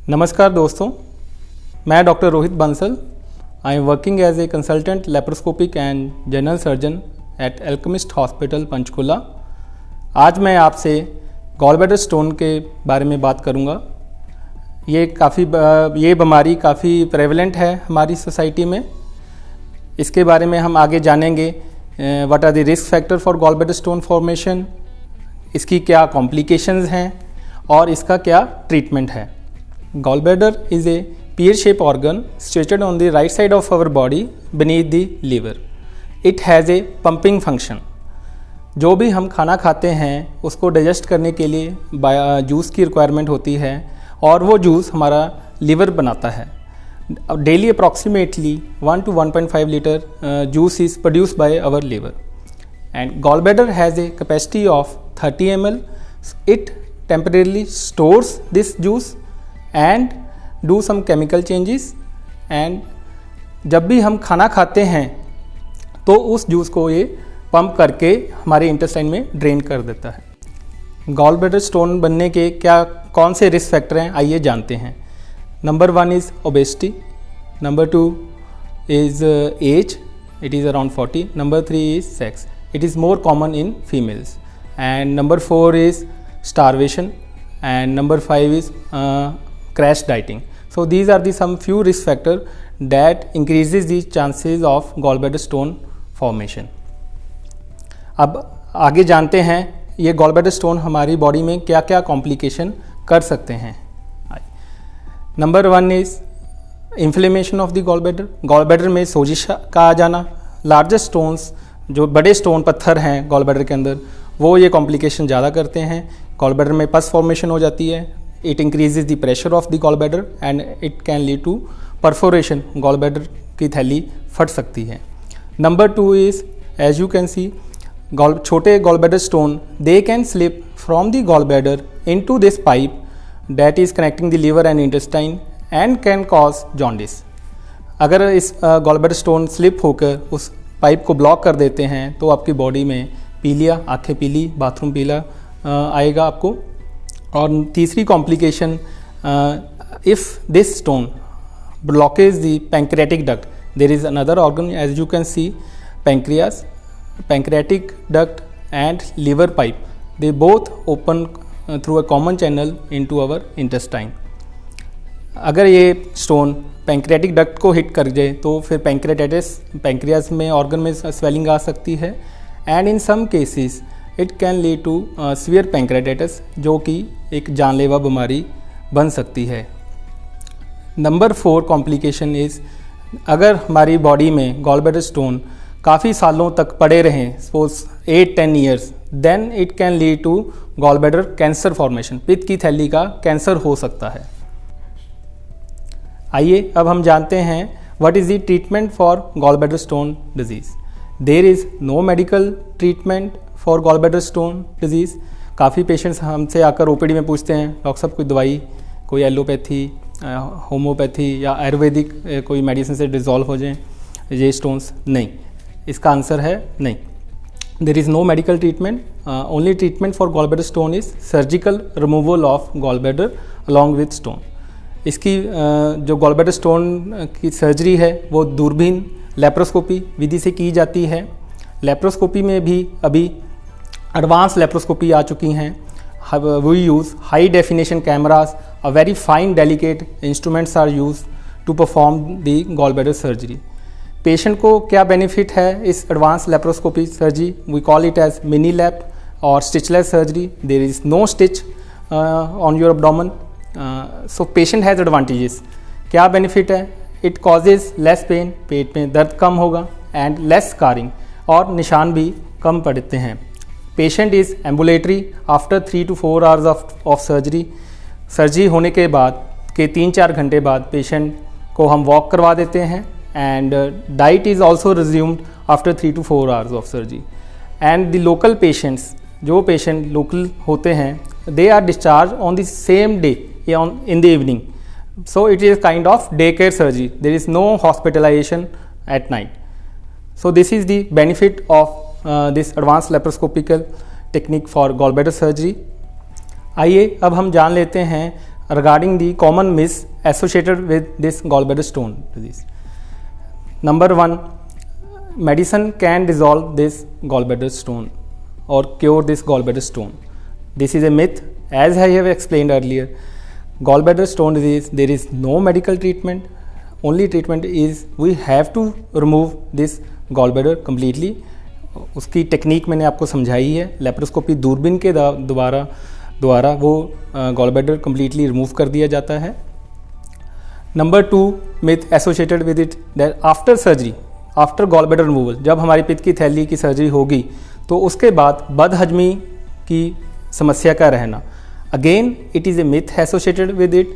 नमस्कार दोस्तों, मैं doctor Rohit Bansal. I am working as a consultant laparoscopic and general surgeon at Alchemist hospital Panchkula. आज मैं आपसे गॉल ब्लैडर स्टोन के बारे में बात करूंगा। ये बीमारी काफ़ी प्रेवलेंट है हमारी सोसाइटी में। इसके बारे में हम आगे जानेंगे। What are the risk factor for gall bladder stone formation, इसकी क्या कॉम्प्लिकेशंस हैं और इसका क्या ट्रीटमेंट है। Gallbladder is a pear-shaped organ situated on the right side of our body beneath the liver. It has a pumping function. जो भी हम खाना खाते हैं उसको डाइजेस्ट करने के लिए जूस की रिक्वायरमेंट होती है और वो जूस हमारा लीवर बनाता है। Daily approximately 1 to 1.5 litre juice is produced by our liver and gallbladder has a capacity of 30 ml. It temporarily stores this juice and do some chemical changes and जब भी हम खाना खाते हैं तो उस जूस को ये पंप करके हमारे इंटेस्टाइन में ड्रेन कर देता है। गॉल ब्लैडर स्टोन बनने के कौन से रिस्क फैक्टर हैं, आइए जानते हैं। Number 1 is obesity, number 2 is age, it is around 40, number 3 is sex, it is more common in females, and number 4 is starvation, and number 5 is crash dieting. So these are the some few risk factor that increases the chances of gallbladder stone formation. अब आगे जानते हैं ये gallbladder stone हमारी body में क्या क्या complication कर सकते हैं। Number 1 is inflammation of the gallbladder. gallbladder में सोजिश का आ जाना। लार्जेस्ट स्टोन्स, जो बड़े स्टोन पत्थर हैं gallbladder के अंदर, वो ये कॉम्प्लिकेशन ज़्यादा करते हैं। gallbladder में पस फॉर्मेशन हो जाती है। It increases the pressure of the gallbladder and it can lead to perforation. gallbladder की थैली फट सकती है। Number 2 is as you can see छोटे gallbladder stone they can slip from the gallbladder into this pipe that is connecting the liver and intestine and can cause jaundice. अगर इस gallbladder stone slip होकर उस pipe को block कर देते हैं तो आपकी बॉडी में पीलिया, आँखें पीली, बाथरूम पीला आएगा आपको। और तीसरी complication, if this stone blockage the pancreatic duct, there is another organ as you can see, pancreas, pancreatic duct and liver pipe, they both open through a common channel into our intestine. अगर ये stone pancreatic duct को hit कर जाए तो फिर pancreatitis, pancreas में organ में swelling आ सकती है and in some cases it can lead to severe pancreatitis, जो कि एक जानलेवा बीमारी बन सकती है। नंबर 4 कॉम्प्लिकेशन इज़, अगर हमारी बॉडी में gallbladder स्टोन काफ़ी सालों तक पड़े रहें, suppose 8-10 years, then it can lead to gallbladder cancer formation. पित्त की थैली का कैंसर हो सकता है। आइए अब हम जानते हैं what is the treatment for gallbladder stone disease. There is no medical treatment for gallbladder stone disease. काफ़ी पेशेंट्स हमसे आकर ओपीडी में पूछते हैं, डॉक्टर साहब कोई दवाई, कोई एलोपैथी, होम्योपैथी या आयुर्वेदिक कोई मेडिसिन से डिज़ोल्व हो जाएं ये स्टोन्स। नहीं, इसका आंसर है नहीं। There is no medical treatment. Only treatment for gallbladder stone is surgical removal of gallbladder along with stone. इसकी जो gallbladder स्टोन की सर्जरी है वो दूरबीन लेप्रोस्कोपी विधि से की जाती है। लेप्रोस्कोपी में भी अभी एडवांस लेप्रोस्कोपी आ चुकी हैं। We use high definition cameras, a very fine delicate instruments are use to perform the gallbladder surgery. Patient को क्या बेनिफिट है इस advance laparoscopy surgery? We call it as mini lap और stitchless surgery. There is no stitch on your abdomen, so patient has advantages. क्या benefit है? It causes less pain, पेट में दर्द कम होगा, एंड लेस स्कारिंग, और निशान भी कम पड़ते हैं। Patient is ambulatory after 3 to 4 hours of surgery. Surgery होने के बाद के 3-4 घंटे बाद पेशेंट को हम वॉक करवा देते हैं, and diet is also resumed after 3 to 4 hours of surgery. And the local patients, जो पेशेंट लोकल होते हैं, they are discharge on the same day in the evening. So it is kind of daycare surgery. There is no hospitalization at night. So this is the benefit of this advanced laparoscopical technique for gallbladder surgery. आइए अब हम जान लेते हैं regarding the common myths associated with this gallbladder stone disease. Number 1, medicine can dissolve this gallbladder stone or cure this gallbladder stone. This is a myth. As I have explained earlier, gallbladder stone disease, there is no medical treatment. Only treatment is we have to remove this gallbladder completely. उसकी technique मैंने आपको समझाई है. Laparoscopy दूरबीन के द्वारा वो gallbladder completely remove कर दिया जाता है. Number 2 myth associated with it that after surgery, after gallbladder removal, जब हमारी पित्त की थैली की सर्जरी होगी तो उसके बाद बदहजमी की समस्या का रहना. Again it is a myth associated with it.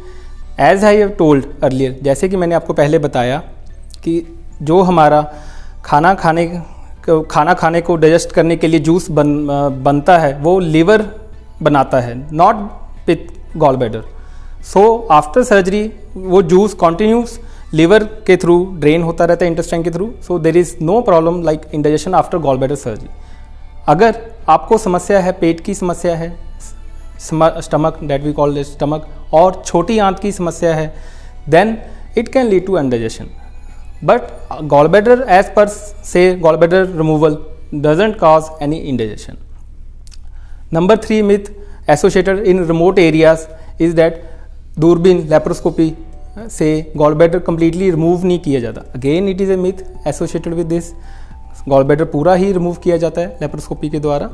As I have told earlier, जैसे कि मैंने आपको पहले बताया कि जो हमारा खाना खाने को डाइजेस्ट करने के लिए जूस बनता है वो लीवर बनाता है, नॉट पित्त गॉलब्लैडर. सो आफ्टर सर्जरी वो जूस कॉन्टिन्यूस लीवर के थ्रू ड्रेन होता रहता है, इंटेस्टाइन के through. So there is no problem like indigestion after gallbladder surgery. अगर आपको समस्या है, पेट की समस्या है, stomach that we call stomach, और छोटी आंत की समस्या है, then it can lead to indigestion. But gallbladder as per se gallbladder removal doesn't cause any indigestion. Number 3 myth associated in remote areas is that दूरबीन लेप्रोस्कोपी से gallbladder completely remove नहीं किया जाता. Again it is a myth associated with this. Gallbladder पूरा ही remove किया जाता है laparoscopy के द्वारा.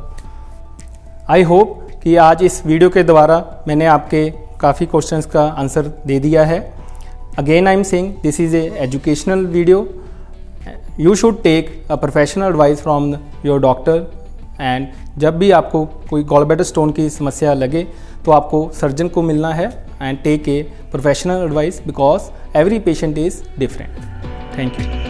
आई होप कि आज इस वीडियो के द्वारा मैंने आपके काफ़ी क्वेश्चंस का आंसर दे दिया है. Again I am saying this is a educational video. You should take a professional advice from your doctor. And जब भी आपको कोई गॉलब्लैडर स्टोन की समस्या लगे तो आपको सर्जन को मिलना है and take a professional advice because every patient is different. Thank you.